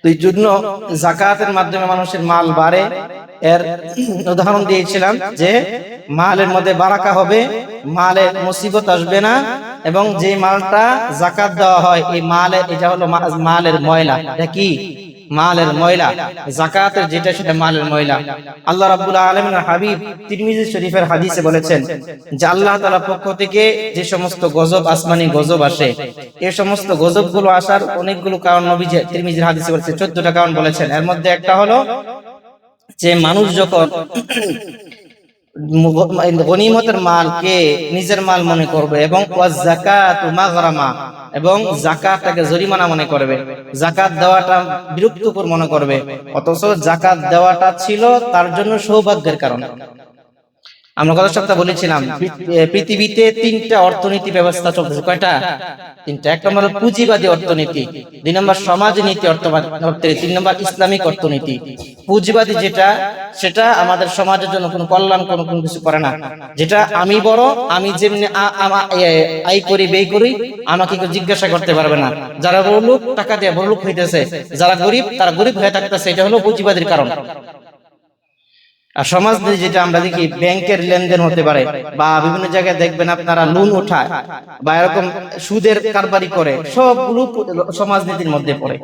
তো এই জন্য যাকাতের মাধ্যমে মানুষের মাল বাড়ে। এর উদাহরণ দিয়েছিলাম যে মালের মধ্যে বারাকা হবে, মালে মুসিবত আসবে না, এবং যে মালটা যাকাত দেওয়া হয় এই মালের, এটা হলো মালের ময়লা। এটা কি? মালের ময়লা। যাকাতের যেটা সেটা মালের ময়লা। আল্লাহ রাব্বুল আলামিনের হাবিব তিরমিজি শরীফের হাদিসে বলেছেন যে আল্লাহ তাআলার পক্ষ থেকে যে সমস্ত গজব, আসমানি গজব আসে, এই সমস্ত গজবগুলো আসার অনেকগুলো কারণ নবীজি তিরমিজির হাদিসে বলেছেন, 14টা কারণ বলেছেন। এর মধ্যে একটা হলো যে মানুষ যখন গনিমতের মালকে নিজের মাল মনে করবে এবং যাকাতু মাগরামা, এবং যাকাতটাকে জরিমানা মনে করবে, যাকাত দেওয়াটা বিরক্তিকর মনে করবে, অথচ যাকাত দেওয়াটা ছিল তার জন্য সৌভাগ্যের কারণ। আমরা গত সপ্তাহে বলেছিলাম পৃথিবীতে 3টা অর্থনীতি ব্যবস্থা চলতেছে। কয়টা? 3টা। 1 নম্বর পুঁজিবাদী অর্থনীতি, 2 নম্বর সমাজনীতি অর্থনীতি, 3 নম্বর ইসলামিক অর্থনীতি। পুঁজিবাদী যেটা, সেটা আমাদের সমাজের জন্য কোনো কল্যাণ কোনো কিছু করে না। যেটা আমি বড়, আমি যেমনি আয় করি ব্যয় করি, আমাকে কেউ জিজ্ঞাসা করতে পারবে না। যারা বড় লোক টাকা দিয়ে বড় লোক হইতেছে, যারা গরিব তারা গরিব হয়ে থাকতেছে, এটা হলো পুঁজিবাদীর কারণ। আর সমাজ যেটা আমরা দেখি, ব্যাংকের লেনদেন হতে পারে, বা বিভিন্ন জায়গায় দেখবেন আপনারা লোন উঠায় বা এরকম সুদের কারবারি করে, সবগুলো সমাজনীতির মধ্যে পড়ে।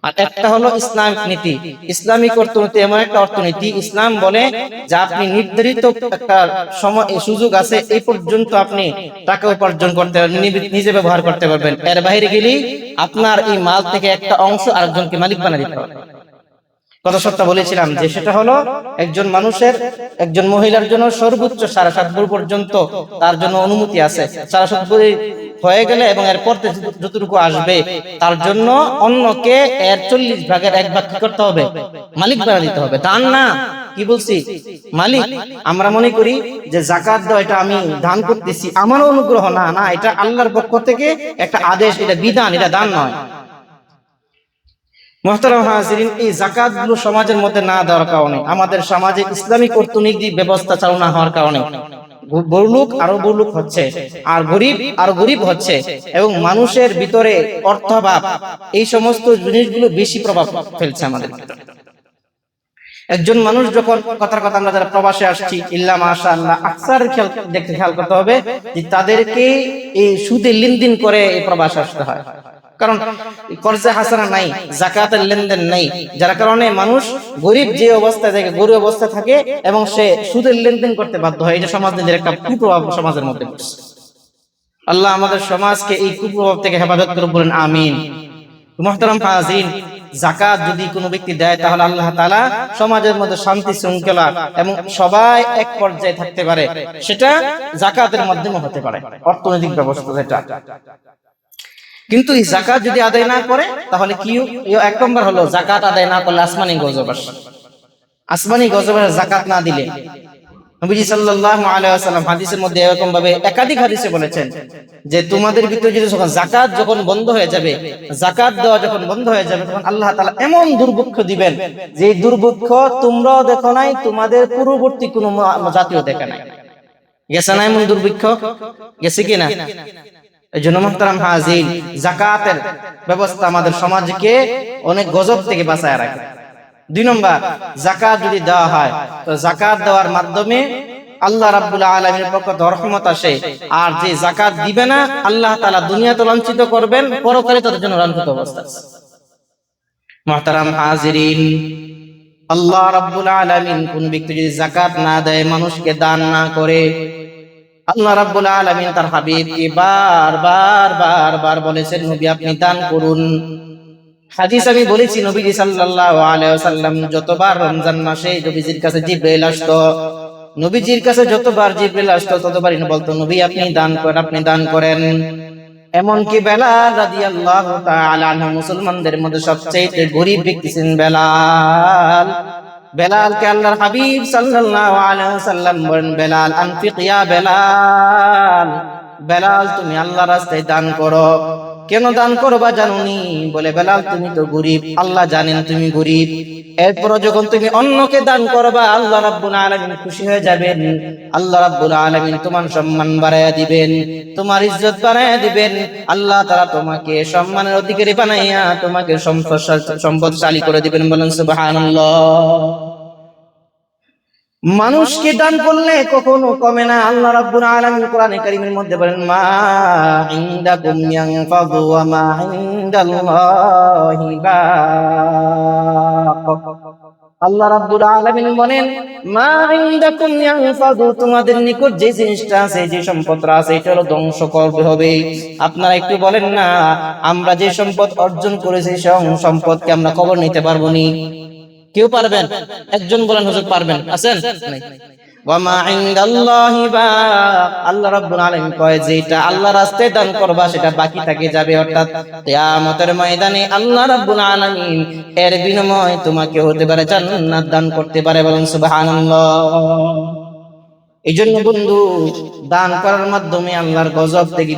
আর একটা হলো ইসলামিক নীতি। ইসলামিক অর্থনীতি এমন একটা অর্থনীতি, ইসলাম বলে যে আপনি নির্ধারিত একটা সময় সুযোগ আছে, এই পর্যন্ত আপনি টাকা উপার্জন করতে পারবেন, নিজে ব্যবহার করতে পারবেন। এর বাইরে গেলেই আপনার এই মাল থেকে একটা অংশ আরেকজনকে মালিক বানিয়ে দিতে হবে। গত সপ্তাহ বলেছিলাম যে সেটা হলো একজন মানুষের, একজন মহিলার জন্য সর্বোচ্চ 7.5 ভরি পর্যন্ত তার জন্য অনুমতি আছে। 7.5 ভরি হয়ে গেলে এবং এরপর যতটুকু আসবে তার জন্য অন্যকে এর 40 ভাগের 1 ভাগ কি করতে হবে? মালিক বানিয়ে দিতে হবে। দান না, কি বলছি? মালিক। আমরা মনে করি যে যাকাত দাও, এটা আমি দান করতেছি, আমার অনুগ্রহ। না না, এটা আল্লাহর পক্ষ থেকে একটা আদেশ, এটা বিধান, এটা দান নয়। মুহতারাম হাজিরিন, এই যাকাতগুলো সমাজের মধ্যে না দেওয়ার কারণে, আমাদের সমাজে ইসলামিক অর্থনৈতিক ব্যবস্থা চালু না হওয়ার কারণে বড়লোক আরো বড়লোক হচ্ছে, আর গরিব আরো গরিব হচ্ছে, এবং মানুষের ভিতরে অর্থাভাব, এই সমস্ত জিনিসগুলো বেশি প্রভাব ফেলছে আমাদের ভিতরে। একজন মানুষ যখন, কথার কথা আমরা যারা প্রবাসে আসছি, ইল্লা মাশাআল্লাহ, আকসার খেয়াল করতে হবে যে তাদেরকে এই সুদে লেনদেন করে এই প্রবাসে আসতে হয়। কারণ কর্জে হাসানা নাই, যাকাতের লেনদেন নাই, যার কারণে মানুষ গরিব যে অবস্থায় থাকে, গরিব অবস্থায় থাকে এবং সে সুদের লেনদেন করতে বাধ্য হয়। এটা সমাজের একটা কুপ্রভাব সমাজের মধ্যে পড়ছে। আল্লাহ আমাদের সমাজকে এই কুপ্রভাব থেকে হেফাজত করে, বলেন আমিন। মুহতারাম হাজিরিন, যাকাত যদি কোনো ব্যক্তি দেয় তাহলে আল্লাহ তাআলা সমাজের মধ্যে শান্তি শৃঙ্খলা এবং সবাই এক পর্যায়ে থাকতে পারে। সেটা যাকাতের মাধ্যমে হতে পারে, অর্থনৈতিক ব্যবস্থা যেটা। কিন্তু এই যাকাত যদি আদায় না করে তাহলে কি? 1 নম্বর হলো যাকাত আদায় না করলে আসমানি গজব আসে। আসমানি গজবের যাকাত না দিলে, নবীজি সাল্লাল্লাহু আলাইহি ওয়াসাল্লাম হাদিসের মধ্যে এরকম ভাবে একাধিক হাদিসে বলেছেন যে তোমাদের ভিতরে যদি যাকাত যখন বন্ধ হয়ে যাবে, যাকাত দেওয়া যখন বন্ধ হয়ে যাবে, তখন আল্লাহ তাআলা এমন দুর্ভিক্ষ দিবেন যে দুর্ভিক্ষ তোমরাও দেখো নাই, তোমাদের পূর্ববর্তী কোন জাতিও দেখে নাই। গেছে না এমন দুর্ভিক্ষ? গেছে কিনা? এই জন্য মুহতারাম হাজির, যাকাতের ব্যবস্থা আমাদের সমাজকে অনেক গজব থেকে বাঁচায় রাখে। 2 নম্বর, যাকাত যদি দেওয়া হয় তো যাকাত দেওয়ার মাধ্যমে আল্লাহ রাব্বুল আলামিনের পক্ষ থেকে রহমত আসে। আর যে যাকাত দিবে না, আল্লাহ তাআলা দুনিয়াতে লাঞ্ছিত করবেন, পরকালে তাদের জন্য লাঞ্ছিত অবস্থা আছে। মুহতারাম হাজিরিন, আল্লাহ রাব্বুল আলামিন কোন ব্যক্তি যদি যাকাত না দেয়, মানুষকে দান না করে, আল্লাহ রাব্বুল আলামিন তার হাবিবকে বারবার বলেছেন, নবী আপনি দান করুন। হাদিস আমি বলেছি, নবীজি সাল্লাল্লাহু আলাইহি ওয়াসাল্লাম যতবার রমজান মাসে নবীজির কাছে জিবরাইল আসতো, নবীজির কাছে যতবার জিবরাইল আসতো ততবারই বলতো, নবী আপনি দান করেন, আপনি দান করেন। এমনকি বেলাল রাদিয়াল্লাহু তাআলা আনহু, মুসলমানদের মধ্যে সবচেয়ে গরীব ব্যক্তি ছিলেন বেলাল। বেলালকে আল্লাহর হাবিব সাল্লাল্লাহু আলাইহি ওয়াসাল্লাম বলেন, বেলাল আনফিক ইয়া বেলাল, বেলাল তুমি আল্লাহর রাস্তায় দান করো। কেন দান করবা জানোনি? বলে বেলাল তুমি তো গরিব, আল্লাহ জানেন তুমি গরিব। এরপর যখন তুমি অন্যকে দান করবা আল্লাহ রাব্বুল আলামিন খুশি হয়ে যাবেন, আল্লাহ রাব্বুল আলামিন তোমার সম্মান বাড়ায়া দিবেন, তোমার ইজ্জত বাড়ায়া দিবেন। আল্লাহ তাআলা তোমাকে সম্মানের অধিকারী বানাইয়া তোমাকে সম্পদশালী করে দিবেন। বলেন সুবহানাল্লাহ। মানুষকে দান করলে কখনো কমে না। আল্লাহ রাব্বুল আলামিন কোরআনে কারীমের মধ্যে বলেন, মা ইনদাকুম ইয়ানফাদু ওয়া মা ইনদাল্লাহি বাক। আল্লাহ রাব্বুল আলামিন বলেন, মা ইনদাকুম ইয়ানফাদু, তোমাদের নিকট যে জিনিসটা আছে, যে সম্পদটা আছে, এটা হলো ধ্বংস করবে হবে। আপনারা একটু বলেন না, আমরা যে সম্পদ অর্জন করেছি সেই সম্পদকে আমরা কবর নিতে পারবো নি? কেউ পারবেন? একজন বলেন হুজুর পারবেন, আছেন? ওয়ামা ইনদাল্লাহি বাক, আল্লাহ রাব্বুল আলামিন কয় যেটা আল্লাহর রাস্তায় দান করবা সেটা বাকি থেকে যাবে, অর্থাৎ কিয়ামতের ময়দানে আল্লাহ রাব্বুল আলামিন এর বিনিময়ে তোমাকে হতে পারে জান্নাত দান করতে পারে। বলেন সুবহানাল্লাহ। এই জন্য বন্ধু, দান করার মাধ্যমে আল্লাহর গজব থেকে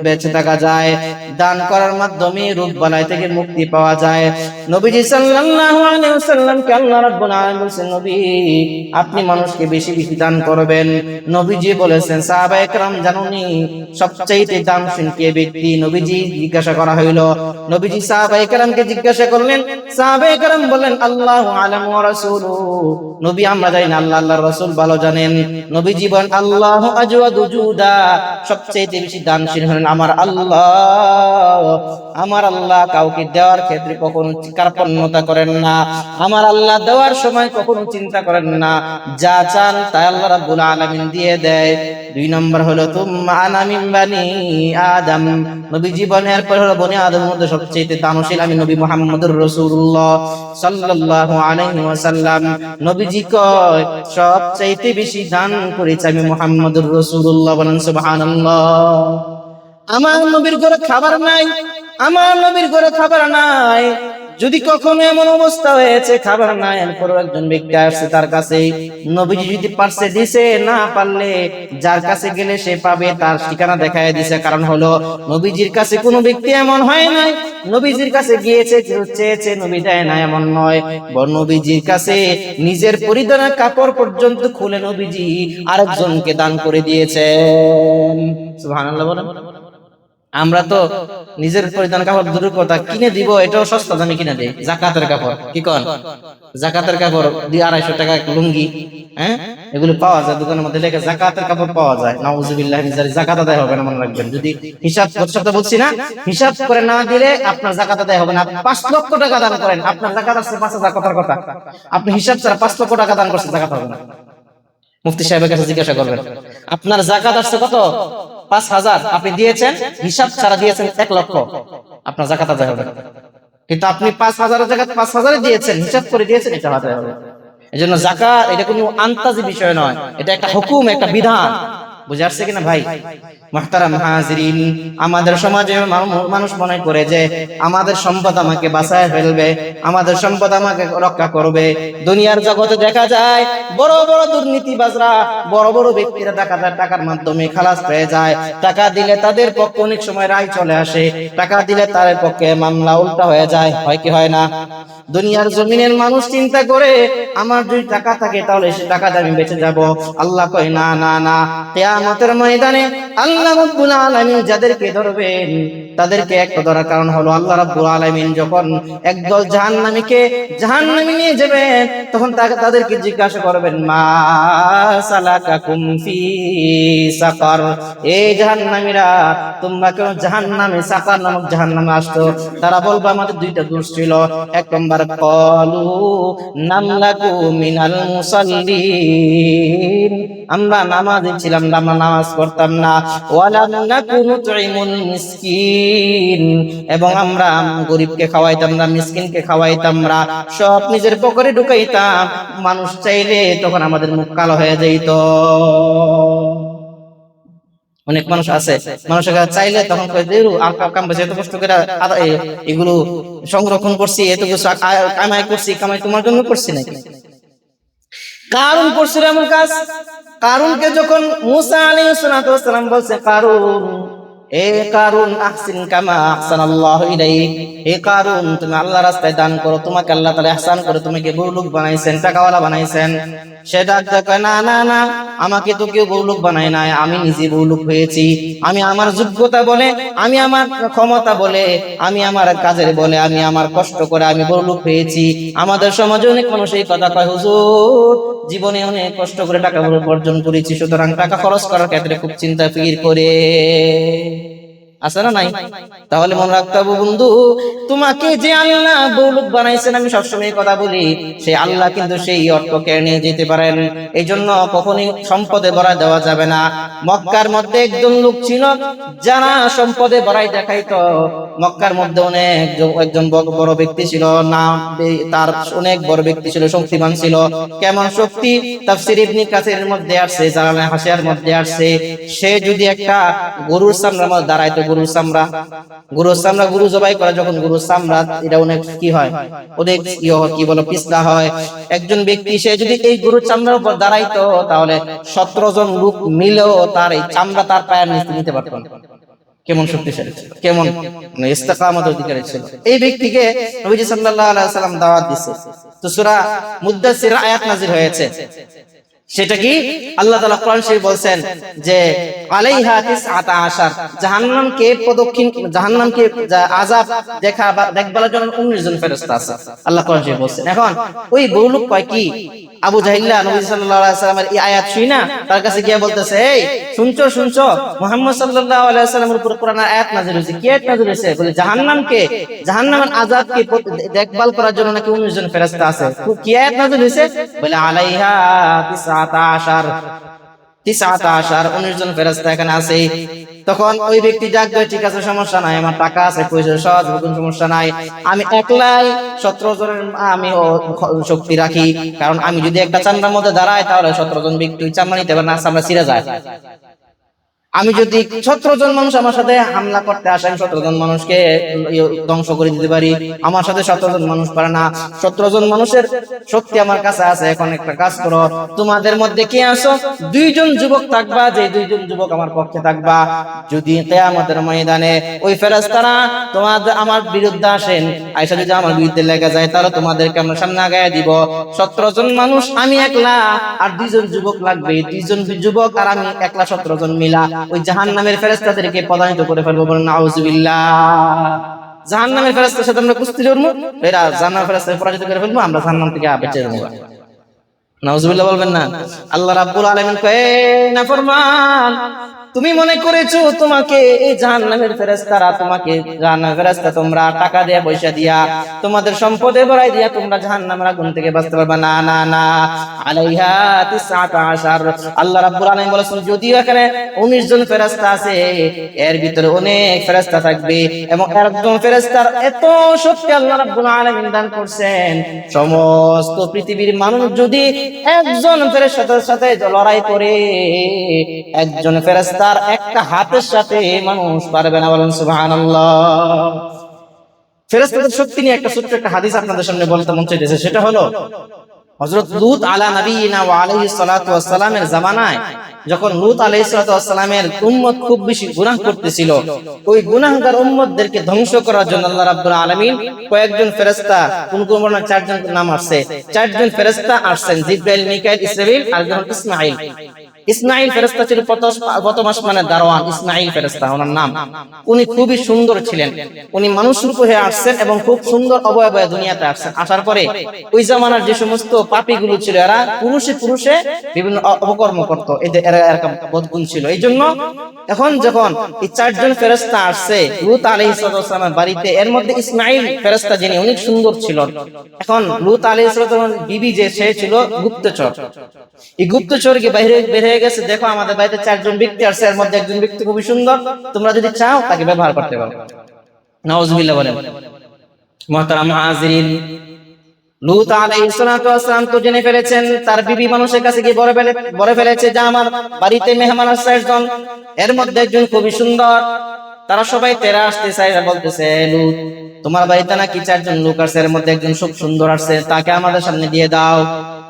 বেঁচে থাকা যায়, দান করার মাধ্যমে রোগ বালাই থেকে মুক্তি পাওয়া যায়। নবীজি সাল্লাল্লাহু আলাইহি ওয়াসাল্লামকে আল্লাহ রাব্বুল আলামিন বলেছেন, নবী আপনি মানুষকে বেশি বেশি দান করবেন। নবীজি বলেছেন, সাহাবায়ে কেরাম জানুনি সবচেয়ে দানশীল কে ব্যক্তি? নবীজি জিজ্ঞাসা করা হইল, নবীজি সাহাবায়ে কেরামকে জিজ্ঞাসা করলেন, সাহাবায়ে কেরাম বললেন, আল্লাহু আ'লামু ওয়া রাসূলুহু, নবী আমরা জানি না, আল্লাহ আল্লাহর রাসূল ভালো জানেন। নবী জীবন আল্লাহু আজওয়াদু জুদা, সবচেয়ে বেশি দানশীল হলেন আমার আল্লাহ। আমার আল্লাহ কাউকে দেওয়ার ক্ষেত্রে কখনো কার্পণ্যতা করেন না, আমার আল্লাহ দেওয়ার সময় কখনো চিন্তা করেন না, যা চান তাই আল্লাহ রাব্বুল আলামিন দিয়ে দেয়। 2 নম্বর হলো তুম্মা আনা মিন বানি আদম, নবী জীবনের পর হলো বনি আদমের মধ্যে সবচেয়ে দানশীল আমি নবী মুহাম্মদুর রাসূলুল্লাহ সাল্লাল্লাহু আলাইহি ওয়াসাল্লাম। নবীজি কয় সবচেয়ে বেশি দান করেছি আমি মুহাম্মদুর রাসূলুল্লাহ। বলেন সুবহানাল্লাহ। আমার নবীর ঘরে খাবার নাই, আমার নবীর ঘরে খাবার নাই। যদি কখনো এমন অবস্থা হয়েছে খাবার নাই, এরপর একজন ব্যক্তি আসছে তার কাছে, নবীজি যদি পারছে দিছে, না পারলে যার কাছে গেলে সে পাবে তার ঠিকানা দেখায় দিছে। কারণ হলো নবীজির কাছে কোনো ব্যক্তি এমন হয় নাই নবীজির কাছে গিয়েছে চেয়েছে নবী দেয় না, এমন নয়। বরং নবীজির কাছে নিজের পরিধানের কাপড় পর্যন্ত খুলে নবীজি আরেকজনকে দান করে দিয়েছেন। সুবহানাল্লাহ বলেন। আমরা তো নিজের পরিধান কাপড় দূরের কথা কিনে দিব, এটাও সস্তা দামে কিনে দেয়। যাকাতের কাপড় কি কন? যাকাতের কাপড় 200-250 টাকা লুঙ্গি, হ্যাঁ, এগুলো পাওয়া যায় দোকানের মধ্যে লেখা যাকাতের কাপড় পাওয়া যায়। নাউজুবিল্লাহ মিন যালিক, যাকাত আদায় হবে না, মনে রাখবেন। যদি হিসাব করতে বলছি না, হিসাব করে না দিলে আপনার যাকাত আদায় হবে না। 5 লক্ষ টাকা দান করেন, আপনার যাকাত আছে 5,000, কথার কথা। আপনি হিসাব ছাড়া 5 লক্ষ টাকা দান করছেন, যাকাত হবে না। মুফতি সাহেবের কাছে জিজ্ঞাসা করবেন, আপনার যাকাত আসছে কত? 5,000, আপনি দিয়েছেন হিসাব ছাড়া দিয়েছেন 1 লক্ষ, আপনার যাকাত আদায় হবে। কিন্তু আপনি 5,000 এর জায়গায় 5,000 দিয়েছেন, হিসাব করে দিয়েছেন, এটা আদায় হবে। এজন্য যাকাত এটা কোনো আন্তাজি বিষয় নয়, এটা একটা হুকুম, একটা বিধান। বুঝে আসছে কিনা ভাই? মুহতারাম হাজিরিন, আমাদের সমাজে মানুষ মনে করে যে আমাদের সম্পদ আমাকে বাঁচায় ফেলবে, আমাদের সম্পদ আমাকে রক্ষা করবে। দুনিয়ার জগতে দেখা যায় বড় বড় দুর্নীতিবাজরা, বড় বড় ব্যক্তিরা টাকার মাধ্যমে খালাস পেয়ে যায়। টাকা দিলে তাদের পক্ষে অনেক সময় রায় চলে আসে, টাকা দিলে তাদের পক্ষে মামলা উল্টা হয়ে যায়, হয় কি হয় না? দুনিয়ার জমিনের মানুষ চিন্তা করে আমার যদি টাকা থাকে তাহলে সে টাকা দিয়ে আমি বেঁচে যাব। আল্লাহ কয় না না না, কিয়ামতের ময়দানে আল্লাহ রাব্বুল আলামিন যাদেরকে ধরবেন তাদেরকে একটা ধরার কারণ হলো আল্লাহ রাব্বুল আলামিন যখন একদল জাহান্নামীকে জাহান্নামে নিয়ে যাবেন, তখন তাদেরকে জিজ্ঞাসা করবেন, মা সালাকাকুম ফি সাকার, এই জাহান্নামীরা তোমরা কেন জাহান্নামে, সাকার নামক জাহান্নামে আসছো? তারা বলবে আমাদের 2টা দোষ ছিল। 1 নম্বর, ক্বালু নামলাকু মিনাল মুসাল্লিন, আমরা নামাজি ছিলাম না, আমরা নামাজ পড়তাম না। ওয়ালাম নাকু নুতইমুল মিসকিন, এবং আমরা গরিবকে খাওয়াইতাম না, মিসকিনকে খাওয়াইতাম না, সব নিজের পকেটে ঢুকাইতাম। মানুষ চাইলে তখন আমাদের মুখ কালো হয়ে যেত। অনেক মানুষ আছে, মানুষের চাইলে তখন এত কষ্ট করে এগুলো সংরক্ষণ করছি, এত কিছু কামাই করছি, কামাই তোমার জন্য করছি নাকি? কারুন করছিল এমন কাজ। কারুনকে যখন মূসা আলাইহিস সালাম বলছে, কারুন এ কারুন আহসিন কামা আহসানাল্লাহু ইলাইক, হে কারুন তুমি আল্লাহর রাস্তায় দান করো, তোমাকে আল্লাহ তাআলা ইহসান করে তোমাকে বড়লোক বানাইছেন, টাকাওয়ালা বানাইছেন। সে ডাক দেয়, না না না, আমাকে তো কেউ বড়লোক বানায় নাই, আমি নিজে বড়লোক হয়েছি। আমি আমার যোগ্যতা বলে, আমি আমার ক্ষমতা বলে, আমি আমার কাজের বলে, আমি আমার কষ্ট করে আমি বড়লোক হয়েছি। আমাদের সমাজে অনেক মানুষ এই কথা কয়, হুজুর জীবনে অনেক কষ্ট করে টাকা উপার্জন করেছি, সুতরাং টাকা খরচ করার ক্ষেত্রে খুব চিন্তা ফিকির করে। আছে না নাই? তাহলে মনে রাখতে হবে বন্ধু, তোমাকে যে আল্লাহ বড়লোক বানাইছেন, আমি সবসময় কথা বলি, সেই আল্লাহ কিন্তু সেই অর্থ কেড়ে নিয়ে যেতে পারেন। এই জন্য কখনই সম্পদে ভরাই দেওয়া যাবে না। মক্কার মধ্যে একজন লোক ছিল যারা সম্পদে ভরাই দেখাইতো। মক্কার মধ্যে একজন বড় ব্যক্তি ছিল, না তার অনেক বড় ব্যক্তি ছিল, শক্তিমান ছিল। কেমন শক্তি? তাফসীর ইবনে কাসিরের মধ্যে আসছে, জালালে হাসিয়ার মধ্যে আসছে, সে যদি একটা গরুর চামড়ার মধ্যে দাঁড়াইতো, গরুর চামড়া গরু জবাই করে, যখন গরুর চামড়া এটা অনেক কি হয়, অনেক কি বলো পিছলা হয়। একজন ব্যক্তি সে যদি এই গরুর চামড়ার উপর দাঁড়াইতো, তাহলে 17 জন লোক মিলেও তার এই চামড়া তার পায়ের নিচে নিতে পারত না। কেমন শক্তিশালী ছিল, কেমন ইস্তেকামতের অধিকারী ছিল। এই ব্যক্তিকে নবীজি সাল্লাল্লাহু আলাইহি ওয়াসাল্লাম দাওয়াত দিয়েছে। তো সূরা মুদ্দাসসির আয়াত নাযিল হয়েছে। সেটা কি? আল্লাহ তাআলা কোরআন শরীফ বলছেন যে আলাইহা 19, জাহান্নামকে প্রদক্ষিণ, জাহান্নামকে আযাব দেখবার জন্য 19 জন ফেরেশতা আছে, আল্লাহ কোরআন শরীফ বলছেন। এখন ওই বড়লোক কয় কি, আবু জাহিল্লা নবী সাল্লাল্লাহু আলাইহি ওয়াসাল্লামের এই আয়াত শুনে তার কাছে গিয়ে বলতেছে, এই শুনছো মুহাম্মদ সাল্লাল্লাহু আলাইহি ওয়াসাল্লামের উপর কোরআনের আয়াত নাযিল হয়েছে। কি আয়াত নাযিল হয়েছে? বলে জাহান্নামের আযাবকে দেখভাল করার জন্য নাকি 19 জন ফেরেশতা আছে। কি আয়াত নাযিল হয়েছে? বলে আলাইহা 19 জন ফেরেশতা এখানে আছে। তখন ওই ব্যক্তি ডাক দেয়, ঠিক আছে সমস্যা নাই, আমার টাকা আছে, পয়সা সহজ, কোনো সমস্যা নাই, আমি একলাই 17 জনের আমি শক্তি রাখি। কারণ আমি যদি একটা চামড়ার মধ্যে দাঁড়াই, তাহলে 17 জন ব্যক্তি চামড়া নিতে পারে না, চামড়া ছিঁড়ে যায়। আমি যদি 17 জন মানুষ আমার সাথে হামলা করতে আসে, আমি 17 জন মানুষকে ধ্বংস করে দিতে পারি। আমার সাথে 17 জন মানুষ পারে না, 17 জন মানুষের শক্তি আমার কাছে আছে। এখন একটা কাজ করো, তোমাদের মধ্যে কে আসো, 2 জন যুবক থাকবা, যে 2 জন যুবক আমার পক্ষে থাকবা। যদি কিয়ামতের ময়দানে ওই ফেরেশতারা তোমাদের আমার বিরুদ্ধে আসেন, আয়েশা যদি আমার বিরুদ্ধে লেগে যায়, তাহলে তোমাদেরকে আমরা সামনে আগায় দিব। 17 জন মানুষ আমি একলা, আর 2 জন যুবক লাগবে, 2 জন যুবক আর আমি একলা, 17 জন মিলা ওই জাহান্নামের ফেরেশতাদেরকে পদায়িত করে ফেলবো। বলেন নাউজুবিল্লাহ। জাহান্নামের ফেরেশতার সাথে আমরা কুস্তি করব, এরা জান্নাতের ফেরেশতাকে পরাজিত করে ফেলবো, আমরা জাহান্নাম থেকে বেঁচে যাব। নাউজুবিল্লাহ বলবেন না? আল্লাহ রাব্বুল আলামিন কয়, নাফরমান, তুমি মনে করেছো তোমাকে এই জাহান্নামের ফেরেশতারা, তোমাকে জাহান্নামের ফেরেশতা তোমরা টাকা দিয়ে পয়সা দিয়া তোমাদের সম্পদে ভরাই দিয়া তোমরা জাহান্নামের আগুন থেকে বাঁচতে পারবে না। না না, আলাইহা 19, আল্লাহ রাব্বুল আলামিন বলেছেন যদিও এখানে 19 জন ফেরেশতা আছে, এর ভিতরে অনেক ফেরেশতা থাকবে, এবং একজন ফেরেশতার এত শক্তি আল্লাহ রাব্বুল আলামিন দান করছেন, সমস্ত পৃথিবীর মানুষ যদি একজন ফেরেশতার সাথে লড়াই করে, একজন ফেরেশতার একটা হাতের সাথে মানুষ পারবে না। বলেন সুবহানাল্লাহ। ফেরেশতাদের শক্তি নিয়ে একটা ছোট্ট একটা হাদিস আপনাদের সামনে বলতে মন চাইতেছে। সেটা হলো হযরত লূত আলা নবিয়িনা ওয়া আলাইহিস সালাতু ওয়াস সালামের জামানায়, যখন লূত আলাইহিস সালাতু ওয়াস সালামের উম্মত খুব বেশি গুনাহ করতেছিল, ওই গুনাহগার উম্মতদেরকে ধ্বংস করার জন্য আল্লাহ রাব্বুল আলামিন কয়েকজন ফেরেশতা, কোন কোন বর্ণনা 4 জন নাম আসছে, 4 জন ফেরেশতা আসছেন, জিবরাইল, মিকাইল, ইসরাফিল আর ইসমাঈল। ইসমাঈল ফেরেশতা ছিল প্রথম আসমানের দারোয়ান। ইসমাঈল ফেরেশতা ওনার নাম। উনি খুবই সুন্দর ছিলেন, উনি মানুষ রূপে হয়ে আসছেন এবং খুব সুন্দর অবয়বে দুনিয়াতে আসছেন। আসার পরে ওই জামানার যে সমস্ত পাপীগুলো ছিল, এরা পুরুষে বিভিন্ন অপকর্ম করতো, এরা এরকম বদগুণ ছিল। এই জন্য এখন যখন এই 4 জন ফেরেশতা আসছে লূত আলাইহিস সালামের বাড়িতে, এর মধ্যে ইসমাঈল ফেরেশতা যিনি অনেক সুন্দর ছিল। এখন লূত আলাইহিস সালামের বিবি যে সে ছিল গুপ্তচর, এই গুপ্তচরকে বের হয়ে গেছে, দেখো আমাদের বাড়িতে 4 জন ব্যক্তি আসছে, এর মধ্যে একজন ব্যক্তি খুবই সুন্দর, তোমরা যদি চাও তাকে ব্যবহার করতে পারো। নাউজুবিল্লাহ বলেন। মুহতারাম হাজিরিন, লূত আলাইহিস সালাতু ওয়াস সালাম তো জেনে ফেলেছেন, তার বিবি মানুষের কাছে গিয়ে বলে ফেলেছে যে আমার বাড়িতে মেহমান আসছে 4 জন, এর মধ্যে একজন খুবই সুন্দর। তারা সবাই তেরা আসতে চায়, বলতেছে লূত তোমার বাড়িতে নাকি 4 জন লোক আসছে, এর মধ্যে একজন খুব সুন্দর আসছে, তাকে আমাদের সামনে দিয়ে দাও।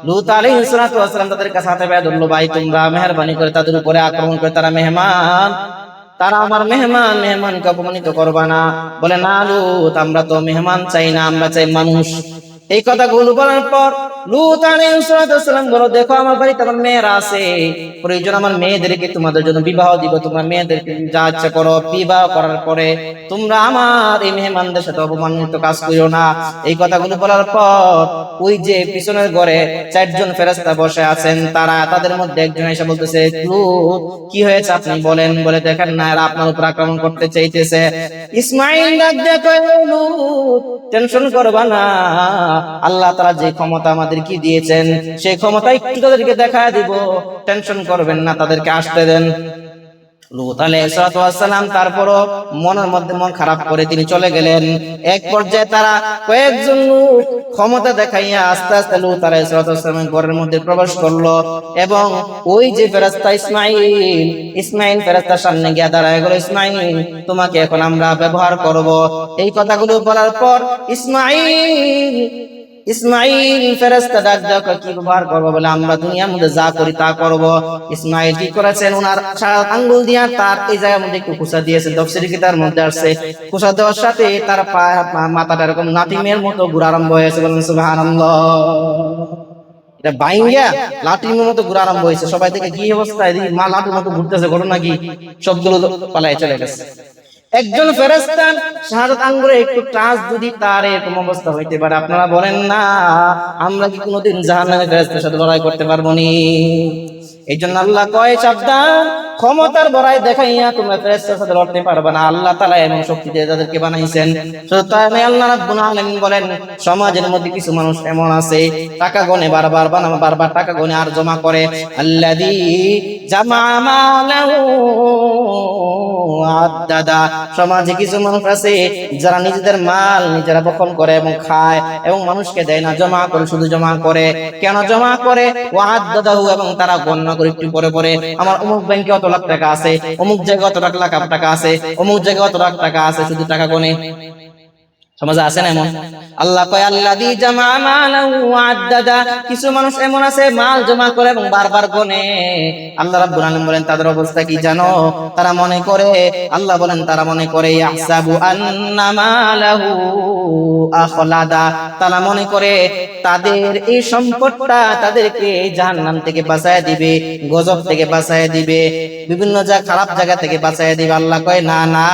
লূত আলাইহিস সালাম তাদের কাছে হাতে পায়ে ধরলো, ভাই তোমরা মেহেরবানি করে তাদের উপরে আক্রমণ করে, তারা মেহমান, তারা আমার মেহমান, মেহমানকে অপমানিত করবা না। বলে না লূত, আমরা তো মেহমান চাই না, আমরা চাই মানুষ। এই কথাগুলো বলার পর লূত আলাইহিস সালাম বলো, দেখো আমার বাড়িতে আমার মেয়েরা আছে, প্রয়োজন আমার মেয়েদেরকে তোমাদের জন্য বিবাহ দিব, তোমরা মেয়েদেরকে যা ইচ্ছা করো। বিবাহ করার পরে তোমরা আমার এই মেহমানদের সাথে অপমানিত কাজ করিও না। এই কথাগুলো বলার পর ওই যে পিছনের ঘরে 4 জন ফেরেশতা বসে আছেন, তাদের মধ্যে একজন এসে বলতেছে, লূত কি হয়েছে আপনি বলেন। বলে দেখেন না, এরা আপনার উপর আক্রমণ করতে চাইতেছে। ইসমাঈল ডাক দিয়ে কয়, লূত টেনশন করবা না, আল্লাহ তাআলা যে ক্ষমতা আমাদেরকে দিয়েছেন সেই ক্ষমতা একটু তাদেরকে দেখায় দিব, টেনশন করবেন না, তাদেরকে আসতে দেন। লূত আলাইহিস সালাম তারপরও মনের মধ্যে মন খারাপ করে তিনি চলে গেলেন। এক পর্যায়ে তারা কয়েকজন লোক ক্ষমতা দেখাইয়া আস্তে আস্তে লূত আলাইহিস সালামের ঘরের মধ্যে প্রবেশ করলো এবং ওই যে ফেরেশতা ইসমাঈল ফেরেশতার সামনে গিয়ে দাঁড়ায় গেল। ইসমাঈল, তোমাকে এখন আমরা ব্যবহার করব। এই কথাগুলো বলার পর ইসমাঈল ফেরেশতা ডাক দাও, কি ব্যবহার করবো? বলে আমরা দুনিয়ার মধ্যে যা করি তা করব। ইসমাঈল কি করেছেন, ওনার আঙ্গুল দিয়া তার এই জায়গার মধ্যে একটু কুচা দিয়েছেন। তাফসীরে কিতাবের মধ্যে আসছে, কুচা দেওয়ার সাথে তার মাথাটা এরকম নাটিমের মতো ঘুরা আরম্ভ হয়েছে। বলেন সুবহানাল্লাহ। এটা বাইঙ্গা লাঠির মতো ঘুরা আরম্ভ হয়েছে। সবাই থেকে কি অবস্থা, এদিকে মা লাঠির মতো ঘুরতেছে, ঘটনা কি? সবগুলো পালায় চলে গেছে। একজন ফেরেশতা শাহাদাত আঙ্গুলে একটু টাচ যদি তার এরকম অবস্থা হইতে পারে, আপনারা বলেন না আমরা কি কোনোদিন জাহান্নামের ফেরেশতার সাথে লড়াই করতে পারবো নি? এই জন্য আল্লাহ কয়, সাবধান, ক্ষমতার বড়াই দেখাইয়া তোমরা ফেরেশতার সাথে লড়তে পারবে না। আল্লাহ তাআলা এমন শক্তি দিয়ে তাদেরকে বানাইছেন। শুধু তাই নয়, আল্লাহ রাব্বুল আলামিন বলেন, সমাজের মধ্যে কিছু মানুষ এমন আছে, টাকা গনে বারবার টাকা গনে আর জমা করে। আল্লাযী জামা মালাহু আদ্দাদা। সমাজে কিছু মানুষ আছে যারা নিজেদের মাল নিজেরা বক্ষণ করে এবং খায় এবং মানুষকে দেয় না, জমা করে, শুধু জমা করে। কেন জমা করে? ওয়াদ্দাদাহু, এবং তারা গণনা করে একটু পরে পরে, আমার অমুক ব্যাংকে কত লাখ টাকা আছে, অমুক জায়গায় কত লাখ টাকা আছে, অমুক জায়গায় কত লাখ টাকা আছে, শুধু টাকা গনে। সমাজে আছে না এমন? আল্লাহ কয়, আল্লাযী জামা মালাহু আদ্দাদা। কিছু মানুষ এমন আছে মাল জমা করে এবং বারবার গনে। আল্লাহ রাব্বুল আলামিন বলেন তাদের অবস্থা কি জানো? তারা মনে করে, আল্লাহ বলেন তারা মনে করে, ইয়াহসাবু আন্না মালাহু আখলাদা। তারা মনে করে তাদের এই সম্পদটা তাদেরকে জাহান্নাম থেকে বাঁচায় দিবে, গজব থেকে বাঁচায় দিবে, বিভিন্ন খারাপ জায়গা থেকে বাঁচায় দিবে। আল্লাহ কয়, না না,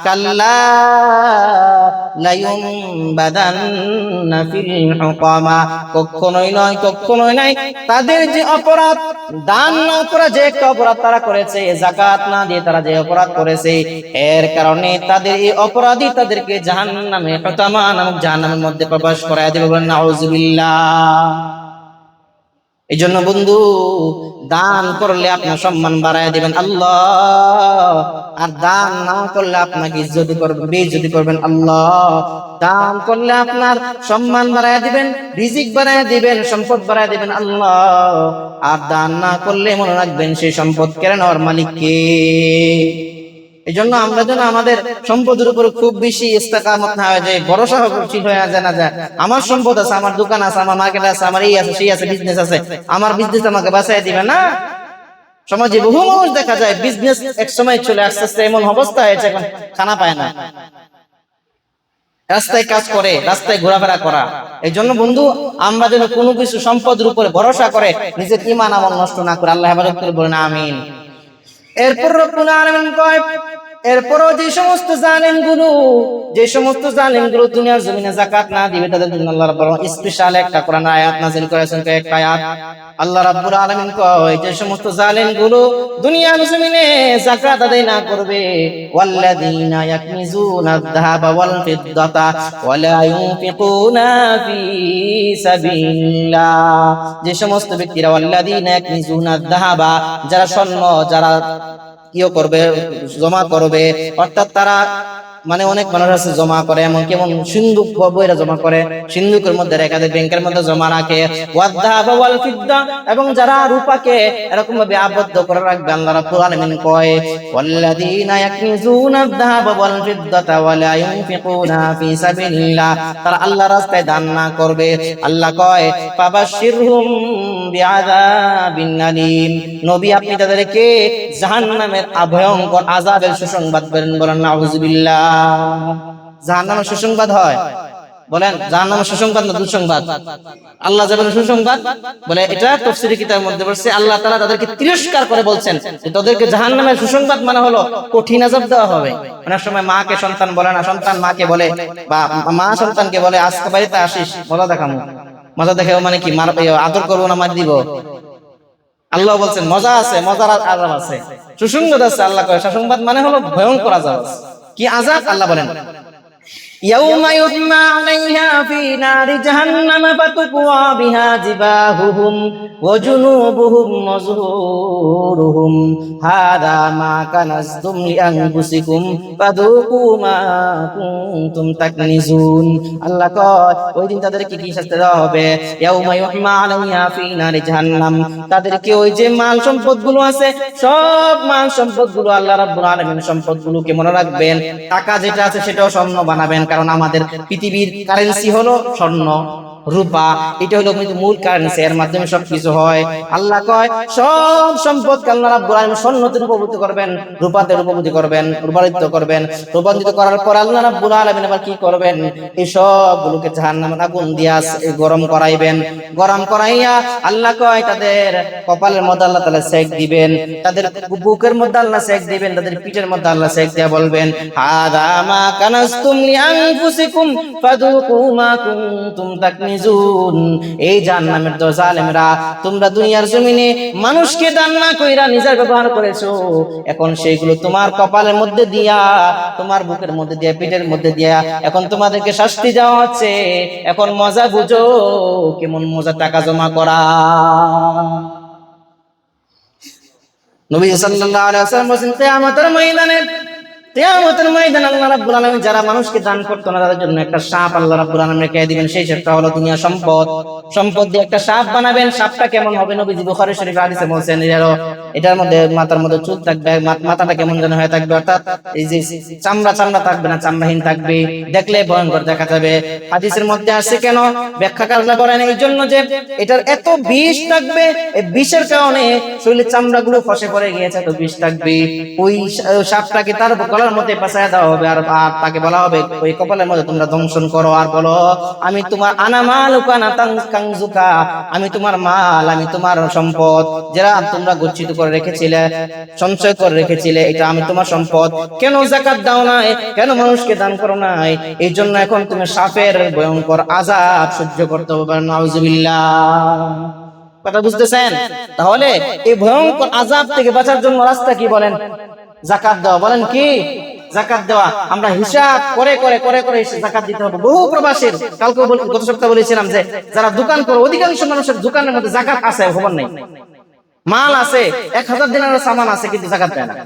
কাল্লা লায়ুমবাদান্না ফিল হুকামা। কখনোই নয়। তাদের যে অপরাধ, দান না করা যে একটা অপরাধ তারা করেছে, যাকাত না দিয়ে তারা যে অপরাধ করেছে, এর কারণে তাদের এই অপরাধী তাদেরকে জাহান্নামে, হুতামা নামক জাহান্নামের মধ্যে প্রবেশ করায় দেবে। বলেন নাউযুবিল্লাহ। এই জন্য বন্ধু, দান করলে আপনার সম্মান বাড়ায় দিবেন আল্লাহ, আর দান না করলে আপনাকে ইজ্জতি করবেন, বেইজ্জতি করবেন আল্লাহ। দান করলে আপনার সম্মান বাড়ায় দিবেন, রিজিক বাড়ায় দিবেন, সম্পদ বাড়ায় দিবেন আল্লাহ। আর দান না করলে মনে রাখবেন সেই সম্পদ কেড়ে নেওয়ার মালিক কে। এই জন্য আমরা যেন আমাদের সম্পদের উপর খুব বেশি ইস্তেকামত না হয়ে যায়, ভরসাশীল হয়ে না যায়। আমার সম্পদ আছে, আমার দোকান আছে, আমার মার্কেট আছে, আমার এই আছে, সেই আছে, বিজনেস আছে, আমার বিজনেস আমাকে বাঁচাই দিবে না। সমাজে বহু মানুষ দেখা যায় বিজনেস এক সময় চলে আসতে এমন অবস্থা হয়েছে, এখন খানা পায় না, রাস্তায় কাজ করে, রাস্তায় ঘোরাফেরা করা। এই জন্য বন্ধু, আমরা যেন কোনো কিছু সম্পদের উপরে ভরসা করে নিজের ঈমান আমল নষ্ট না করে আল্লাহ হেফাজত করে, বলেন আমিন। এরপর রব্বুল আলামিন কয়, এরপরও যে সমস্ত জালেমগুলো দুনিয়ার জমিনে যাকাত না দিবে, তাদের জন্য আল্লাহ রাব্বুল আলামিন স্পেশাল একটা কোরআন আয়াত নাযিল করেছেন। একটা আয়াত আল্লাহ রাব্বুল আলামিন কয়, যে সমস্ত জালেমগুলো দুনিয়ার জমিনে যাকাত আদায় না করবে, ওয়াল্লাযীনা ইয়াকনিজুনা আয-যাহাবা ওয়াল ফিদ্দাতা ওয়া লা ইউনফিকুনা ফি সাবিলিল্লাহ। যে সমস্ত ব্যক্তিরা ওয়াল্লাযীনা ইয়াকনিজুনা আয-যাহাবা, যারা স্বর্ণ যারা জমা করবে, অর্থাৎ তারা মানে অনেক মানুষ আছে জমা করে, এমন কেমন সিন্ধুক বইরা জমা করে, সিন্ধুকের মধ্যে রেখে দেয়, ব্যাংকের মধ্যে জমা রাখে। ওয়াদ-দাহাবা ওয়াল ফিদ্দা, এবং যারা রূপাকে এরকম ভাবে আবদ্ধ করে রাখবে, আল্লাহ রাব্বুল আলামিন কয়, ওয়াল্লাযীনা ইয়াকনিজুনা আয-যাহাবা ওয়াল ফিদ্দাতা ওয়া লা ইউনফিকুনা ফি সাবিলিল্লাহ, তারা আল্লাহর রাস্তায় দান না করবে। আল্লাহ কয়, ফাবাশশিরহুম বিআযাবিন আলীম, নবী আপনি তাদেরকে জাহান্নামের ভয়ঙ্কর আযাবের সুসংবাদ বলেন নাউযুবিল্লাহ। জাহান্নামের সুসংবাদ হয়, বলেন জাহান্নামের সুসংবাদ না দুঃসংবাদ? আল্লাহ যে বলেন সুসংবাদ, বলে এটা তাফসীরের কিতাবের মধ্যে বলছে আল্লাহ তাআলা তাদেরকে তিরস্কার করে বলছেন যে তাদেরকে জাহান্নামের সুসংবাদ মানে হলো কঠিন আযাব দেওয়া হবে। অনেক সময় মাকে সন্তান বলে না, সন্তান মাকে বলে, বা মা সন্তানকে বলে আজকে বাড়িতে আসিস মজা দেখামু। মজা দেখাবো মানে কি, আদর করবো না মার দিব? আল্লাহ বলছেন মজা আছে, মজার আযাব আছে, সুসংবাদ আছে। আল্লাহ কয় সুসংবাদ মানে হলো ভয়ঙ্কর আযাব। কি আযাব? আল্লাহ বলেন يوم يحمى عليها في نار جهنم فتقوى بها جباههم وجنوبهم وظهورهم هذا ما كنزتم لأنفسكم فذوقوا ما كنتم تكنزون। আল্লাহ কয় ওই দিন তাদেরকে কি শাস্তি দেওয়া হবে? ইয়াউমা ইউহমা আলাইহা ফি নারি জাহান্নাম, তাদেরকে ওই যে মাল সম্পদগুলো আছে, সব মাল সম্পদগুলো আল্লাহ রাব্বুল আলামিন সম্পদগুলোকে মনে রাখবেন, টাকা যেটা আছে সেটাও স্বর্ণ বানাবেন, কারণ আমাদের পৃথিবীর কারেন্সি হলো স্বর্ণ রূপা, এটা হলো কিন্তু মূল কারেন্সি, এর মাধ্যমে সবকিছু হয়। আল্লাহ কয় সব সম্পদ আল্লাহ রাব্বুল আলামিন স্বর্ণতে রূপান্তরিত করবেন, রূপাতে রূপান্তরিত করবেন, রূপান্তরিত করবেন। রূপান্তরিত করার পর আল্লাহ রাব্বুল আলামিন আবার কি করবেন? এই সবগুলোকে জাহান্নামের আগুন দিয়া গরম করাইবেন। গরম করাইয়া আল্লাহ কয় তাদের কপালের মধ্যে আল্লাহ তাআলা সেক দিবেন, তাদের বুকের মধ্যে আল্লাহ সেক দিবেন, তাদের পিঠের মধ্যে আল্লাহ সেক দিয়া বলবেন হাযা মা কানাসতুম লিআনফুসিকুম ফাযুকু মা কুনতুম তাকনিজুন। এই জাহান্নামের জালেমরা, তোমরা দুনিয়ার জমিনে মানুষকে দান না কইরা নিজের ব্যবহার করেছো, এখন সেইগুলো তোমার কপালের মধ্যে দিয়া, তোমার বুকের মধ্যে দিয়া, পিঠের মধ্যে দিয়া এখন তোমাদেরকে শাস্তি দেওয়া হচ্ছে। এখন মজা বুঝো কেমন মজা টাকা জমা করা। নবী সাল্লাল্লাহু আলাইহি ওয়াসাল্লাম বলেন কিয়ামতের ময়দানে, কিয়ামতের ময়দানে আল্লাহ রাব্বুল আলামিন যারা মানুষকে দান করতো না তাদের জন্য একটা সাপ আল্লাহ রাব্বুল আলামিন রেখে দিবেন। সেই সাপটা হলো দুনিয়া সম্পদ। সম্পদ দিয়ে একটা সাপ বানাবেন। সাপটা কেমন হবে? নবীজি বুখারী শরীফে হাদিসে বলেছেন এটার মধ্যে মাথার মধ্যে চুল থাকবে, মাথাটা কেমন যেন হয়ে থাকবে, অর্থাৎ এই যে চামড়া চামড়া থাকবে না, চামড়াহীন থাকবে, দেখলে ভয়ঙ্কর দেখা যাবে। হাদিসের মধ্যে আসছে কেন? ব্যাখ্যাকাররা বলেন এই জন্য যে এটার এত বিষ থাকবে, এই বিষের কারণে শরীরের চামড়াগুলো খসে পড়ে গিয়েছে, তো বিষ থাকবে। ওই সাপটাকে তার কপালের মধ্যে পেঁচায় দেওয়া হবে, আর তাকে বলা হবে ওই কপালের মধ্যে তোমরা দংশন করো, আর বলো আমি তোমার আনামালুকা না কানজুকা, আমি তোমার মাল, আমি তোমার সম্পদ, যারা তোমরা গচ্ছিত করে রেখেছিলে, সঞ্চয় করে রেখেছিলে, এটা আমি তোমার সম্পদ। কেন যাকাত দাও নাই? কেন মানুষকে দান করো নাই? এই জন্য এখন তুমি সাপের ভয়ঙ্কর আযাব সহ্য করতে হবে। নাউযুবিল্লাহ। কথা বুঝতেছেন? তাহলে এই ভয়ঙ্কর আযাব থেকে বাঁচার জন্য রাস্তা কি বলেন? যাকাত দেওয়া। বলেন কি? যাকাত দেওয়া। আমরা হিসাব করে করে করে করে যাকাত দিতে হবে। বহু প্রবাসীর, কালকে গত সপ্তাহে বলেছিলাম যে যারা দোকান করে, অধিকাংশ মানুষের দোকানের মধ্যে যাকাত আছে, খবর নেই। মাল আছে, 1000 দিনারের সামান আছে, কিন্তু যাকাত দেয় না।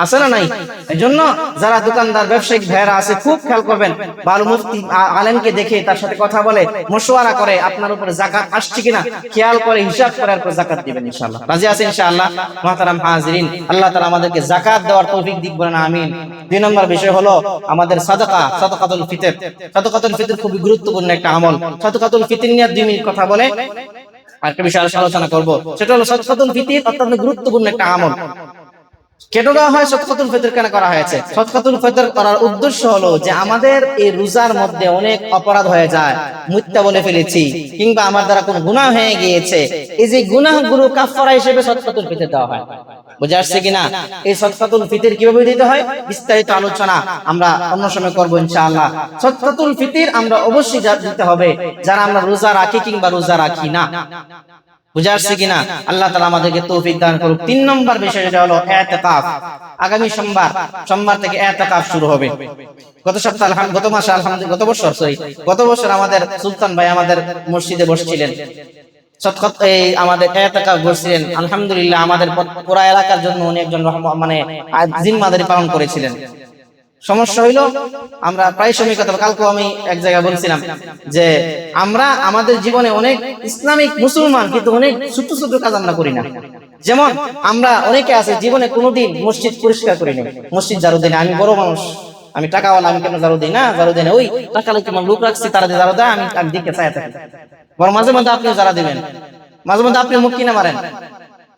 আছে না নাই? এই জন্য যারা দোকানদার ব্যবসায়িক ভাইরা আছে খুব খেয়াল করবেন, ভালো মুফতি আলেমকে দেখে তার সাথে কথা বলে মশওয়ারা করে আপনার উপরে যাকাত আসছে কিনা খেয়াল করে হিসাব করে আর যাকাত দিবেন ইনশাআল্লাহ। রাজি আছেন ইনশাআল্লাহ? মুহতারাম হাজিরিন, আল্লাহ তাআলা আমাদেরকে যাকাত দেওয়ার তৌফিক দিক, বলেন আমিন। 2 নম্বর বিষয় হলো আমাদের সাদাকা, সাদাকাতুল ফিতর। সাদাকাতুল ফিতর খুবই গুরুত্বপূর্ণ একটা আমল। সাদাকাতুল ফিতর নিয়ে 2 মিনিট কথা বলে আরেকটা বিষয় আলোচনা করব, সেটা হলো সাদাকাতুল ফিতর অত্যন্ত গুরুত্বপূর্ণ একটা আমল। কেন দেওয়া হয়? সাদকাতুল ফিতর কেন করা হয়েছে? সাদকাতুল ফিতর করার উদ্দেশ্য হলো যে আমাদের এই রোজার মধ্যে অনেক অপরাধ হয়ে যায়, মিথ্যা বলে ফেলেছি, কিংবা আমার দ্বারা কোনো গুনাহ হয়ে গিয়েছে, এই যে গুনাহগুলো কাফারা হিসেবে সাদকাতুল ফিতর দেওয়া হয়। বুঝে আসছে কিনা? এই সাদকাতুল ফিতর কিভাবে দিতে হয় বিস্তারিত আলোচনা আমরা অন্য সময় করব ইনশাআল্লাহ। সাদকাতুল ফিতর আমরা অবশ্যই দিতে হবে যারা আমরা রোজা রাখি কিংবা রোজা রাখি না। বুঝে আসছে কিনা? আল্লাহ তাআলা আমাদেরকে তৌফিক দান করুক। 3 নম্বর বিষয় যেটা হলো ইতিকাফ। আগামী সোমবার থেকে ইতিকাফ শুরু হবে। গত বছর আমাদের সুলতান ভাই আমাদের মসজিদে বসছিলেন, আমাদের ইতিকাফ বসছিলেন। আলহামদুলিল্লাহ আমাদের পুরো এলাকার জন্য উনি একজন মানে জিম্মাদারি পালন করেছিলেন। সমস্যা হইলো আমরা প্রায় সময় কথা, কালকে আমি এক জায়গায় বলছিলাম যে আমরা আমাদের জীবনে অনেক ইসলামিক মুসলমান, কিন্তু অনেক ছোট ছোট কাজ আমরা করি না। যেমন আমরা অনেকে আছে জীবনে কোনোদিন মসজিদ পরিষ্কার করি না, মসজিদ ঝাড়ু দিই না। আমি বড় মানুষ, আমি টাকাওয়ালা, আমি কেন ঝাড়ু দিই না? ঝাড়ু দিই না, ওই টাকা লোক লোক রাখছি তারা ঝাড়ু দেয়, আমি দিকে চাই থাকি। বড় মাঝে মধ্যে আপনিও যারা দিবেন, মাঝে মধ্যে আপনি মুখ কিনা মারেন,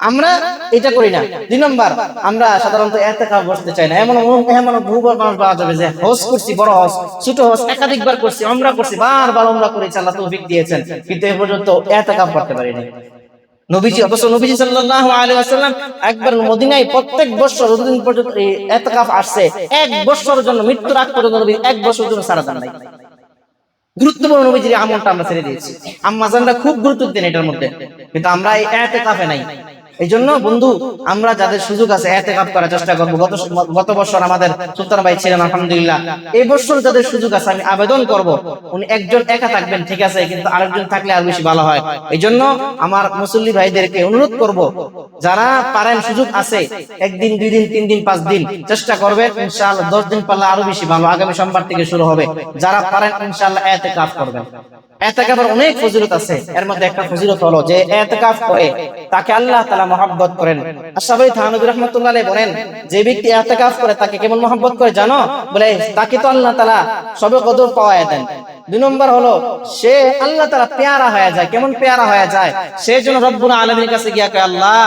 আমরা এটা করি না। 2 নম্বর, আমরা সাধারণত ইতিকাফ বসতে চাই না। এমন বহুবার মানুষ পাওয়া যাবে যে হজ করছি, বড় হজ, ছোট হজ, একাধিকবার করছি, উমরা করছি, বারবার উমরা করেছি, আল্লাহ তৌফিক দিয়েছেন, কিন্তু এ পর্যন্ত ইতিকাফ করতে পারিনি। নবীজি সাল্লাল্লাহু আলাইহি ওয়াসাল্লাম একবার মদিনায় প্রত্যেক বছর যতদিন পর্যন্ত ইতিকাফ আসছে, 1 বছরের জন্য, মৃত্যুর আগ পর্যন্ত নবী 1 বছরের জন্য সারা দেন নাই। গুরুত্বপূর্ণ নবীজির আমলটা আমরা ছেড়ে দিয়েছি। আম্মাজানরা খুব গুরুত্ব দেন এটার মধ্যে, কিন্তু আমরা এই ইতিকাফে নাই। এই জন্য বন্ধু, আমরা যাদের সুযোগ আছে ইতিকাফ করার চেষ্টা করবো। গত বছর আমাদের সুলতান ভাই ছিলেন, আলহামদুলিল্লাহ। এই বছর যাদের সুযোগ আছে, আমি আবেদন করব, উনি একজন একা থাকবেন ঠিক আছে, কিন্তু আরেকজন থাকলে আর বেশি ভালো হয়। এই জন্য আমার মুসল্লি ভাইদেরকে অনুরোধ করব, যারা পারেন, সুযোগ আছে, 1 দিন 2 দিন 3 দিন 5 দিন চেষ্টা করবেন, ইনশাআল্লাহ 10 দিন পারলে আরো বেশি ভালো। আগামী সোমবার থেকে শুরু হবে। যারা পারেন ইনশাআল্লাহ ইতিকাফ করবেন। ইতিকাফের অনেক ফজিলত আছে, এর মধ্যে একটা ফজিলত হলো যে ইতিকাফ করে তাকে আল্লাহ তাআলা মহব্বত করেন। আশরাফী থানভী রাহমাতুল্লাহ আলাইহি বলেন, যে ব্যক্তি ইতিকাফ করে তাকে কেমন মহব্বত করে জানো? বলে তাকে তো আল্লাহ তাআলা সবে কদর পাওয়ায় দেন। 2 নম্বর হলো সে আল্লাহ তাআলা পেয়ারা হয়ে যায়। কেমন পেয়ারা হয়ে যায়? সেই জন্য রব্বুল আলামিনের কাছে গিয়া কয়, আল্লাহ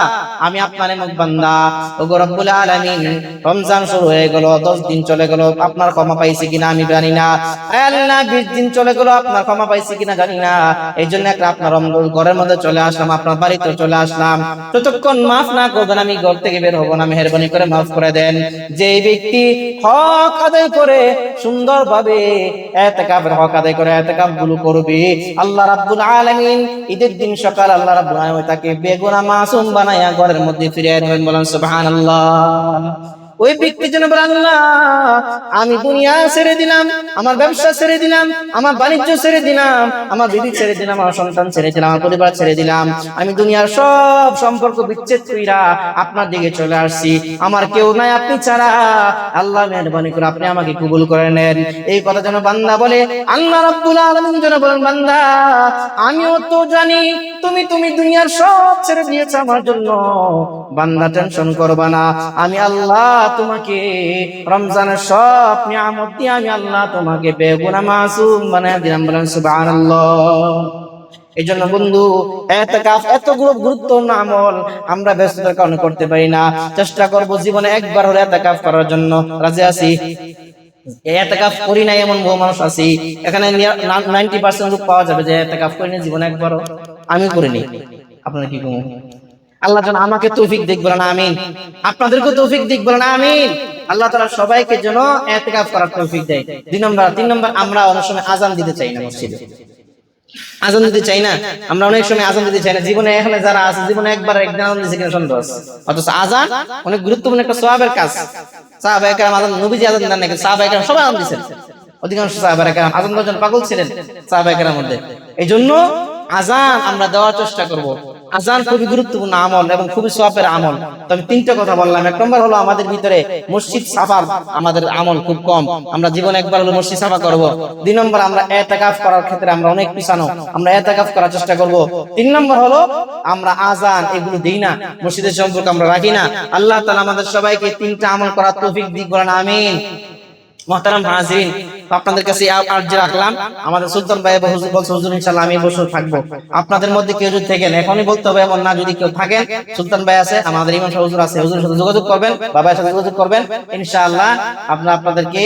আমি আপনার নেক বান্দা, ওগো রব্বুল আলামিন, রমজান শুরু হয়ে গেল, 10 দিন চলে গেল, আপনার ক্ষমা পাইছি কিনা আমি জানি না। আয় আল্লাহ 20 দিন চলে গেল, আপনার ক্ষমা পাইছি কিনা জানি না। এই জন্য আপনার ঘরের মধ্যে চলে আসলাম, আপনার বাড়িতে চলে আসলাম। যতক্ষণ মাফ না করবেন আমি ঘর থেকে বের হবো না, মেহেরবানি করে মাফ করে দেন। যে ব্যক্তি হক আদায় করে সুন্দরভাবে ইতিকাফের হক আদায় করে ইতিকাফ গুলো করবে, আল্লাহ রাব্বুল আলামিন ঈদের দিন সকাল আল্লাহ রাব্বুল আলামিন তাকে বেগুনাহ মাসুম বানায়া ঘরের মধ্যে ফিরিয়ে আনবেন। বলেন সুবহানাল্লাহ। ওই ব্যক্তি যেন বলে, আল্লাহ আমি দুনিয়া ছেড়ে দিলাম, আমার ব্যবসা ছেড়ে দিলাম, আমার বাণিজ্য ছেড়ে দিলাম, আমার বিবি ছেড়ে দিলাম, আমার সন্তান ছেড়ে দিলাম, আমার পরিবার ছেড়ে দিলাম, আমি দুনিয়ার সব সম্পর্ক বিচ্ছেদ কইরা আপনার দিকে চলে আসছি, আমার কেউ নাই আপনি ছাড়া, আল্লাহ মেহেরবানি করে আপনি আমাকে কবুল করে নেন। এই কথা যেন বান্দা বলে, আল্লাহ রাব্বুল আলামিন যেন বলেন, বান্দা আমিও তো জানি তুমি দুনিয়ার সব ছেড়ে দিয়েছো আমার জন্য, বান্দা টেনশন করবা না, আমি আল্লাহ তোমাকে রমজানের সব নিয়ামত দিয়ে আমি আল্লাহ তোমাকে বেগুনাহ মাসুম বানায় দিলাম। বলেন সুবহানাল্লাহ। এই জন্য বন্ধু, ইতিকাফ এত গুরুত্বপূর্ণ আমল, আমরা ব্যস্ততার কারণে করতে পারি না। চেষ্টা করব জীবনে একবার হলে ইতিকাফ করার জন্য। রাজি আছি? ইতিকাফ করি না এমন বহু মানুষ আছে এখানে, 90% লোক পাওয়া যাবে যে ইতিকাফ করি না জীবনে একবারও। আমি করিনি, আপনারা কি করেন? আল্লাহ যেন আমাকে তৌফিক দিক, বলেন আমিন। আপনাদেরকে তৌফিক দিক, বলেন আমিন। আল্লাহ তাআলা সবাইকে যেন ইতিকাফ করার তৌফিক দেয়। 3 নম্বর, আমরা অনেক সময় আযান দিতে চাই না মসজিদে। আযান দিতে চাই না, আমরা অনেক সময় আযান দিতে চাই না। জীবনে এখানে যারা আছে, জীবনে একবার একদিন আযান দিয়েছে কিনা সন্দেহ আছে। অথচ আযান অনেক গুরুত্বপূর্ণ একটা সওয়াবের কাজ। সাহাবায়ে কেরাম আযান, নবীজি আযান দেন না, সাহাবায়ে কেরাম সবাই আযান দিয়েছেন। অধিকাংশ সাহাবায়ে কেরাম আযান দেওয়ার জন্য পাগল ছিলেন সাহাবায়ে কেরামের মধ্যে। এই জন্য আযান আমরা দেওয়ার চেষ্টা করব। আযান খুবই গুরুত্বপূর্ণ আমল এবং খুবই সওয়াবের আমল। তো আমি 3টা কথা বললাম। 1 নম্বর হলো আমাদের ভিতরে মসজিদ সাফার আমাদের আমল খুব কম, আমরা জীবনে একবার হলো মসজিদ সাফা করব। 2 নম্বর, আমরা ইতিকাফ করার ক্ষেত্রে আমরা অনেক পিছানো, আমরা ইতিকাফ করার চেষ্টা করব। 3 নম্বর হলো আমরা আযান এগুলো দেই না, মসজিদের সম্পর্ক আমরা রাখি না। আল্লাহ তাআলা আমাদের সবাইকে 3টা আমল করার তৌফিক দিক, বলেন আমিন। মুহতারাম হাজিরিন, আপনাদের কাছে আরজি রাখলাম, আমাদের সুলতান ভাই বলছে হুজুর ইনশাআল্লাহ আমি বছর থাকবো। আপনাদের মধ্যে কেউ যদি থাকেন, এখনই বলতে হবে এমন না, যদি কেউ থাকেন, সুলতান ভাই আছে, আমাদের ইমাম সাহেব হুজুর আছে, হুজুরের সাথে যোগাযোগ করবেন, বাবার সাথে যোগাযোগ করবেন, ইনশাআল্লাহ আপনাদেরকে